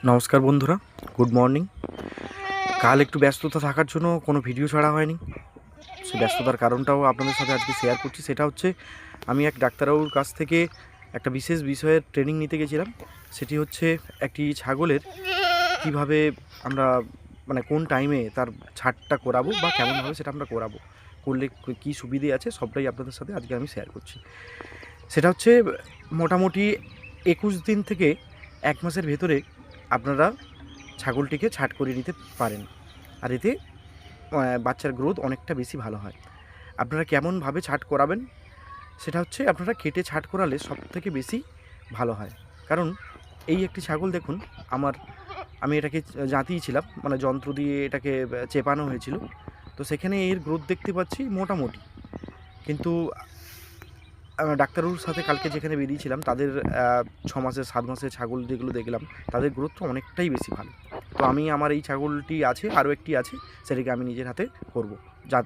নমস্কার বন্ধুরা, good morning. কাল একটু ব্যস্ততা থাকার জন্য কোনো ভিডিও ছাড়া হয়নি। সেই ব্যস্ততার কারণটাও আপনাদের সাথে আজকে শেয়ার করছি। সেটা হচ্ছে, আমি এক ডাক্তারবাবুর কাছ থেকে একটা বিশেষ বিষয়ের ট্রেনিং নিতে গেছিলাম। সেটি হচ্ছে একটি ছাগলের কিভাবে আমরা কোন টাইমে তার ছাঁটটা করাবো বা কেমনভাবে সেটা আমরা করাবো, করলে কী সুবিধে আছে সবটাই আপনাদের সাথে আজকে আমি শেয়ার করছি। সেটা হচ্ছে মোটামুটি 21 দিন থেকে 1 মাসের ভেতরে আপনারা ছাগলটিকে ছাট করিয়ে নিতে পারেন। আর এতে বাচ্চার গ্রোথ অনেকটা বেশি ভালো হয়। আপনারা কেমনভাবে ছাট করাবেন সেটা হচ্ছে, আপনারা কেটে ছাট করালে সবথেকে বেশি ভালো হয়। কারণ এই একটি ছাগল দেখুন, আমি এটাকে জাঁতিয়েছিলাম, যন্ত্র দিয়ে এটাকে চেপানো হয়েছিল। তো সেখানে এর গ্রোথ দেখতে পাচ্ছি মোটামুটি। কিন্তু ডাক্তারবাবুর সাথে কালকে যেখানে বেরিয়েছিলাম, তাদের 6 মাসের 7 মাসের ছাগল যেগুলো দেখলাম, তাদের গ্রোথটা অনেকটাই বেশি ভালো। তো আমি আমার এই ছাগলটি আছে, আরও একটি আছে, সেটাকে আমি নিজের হাতে করব জাতি।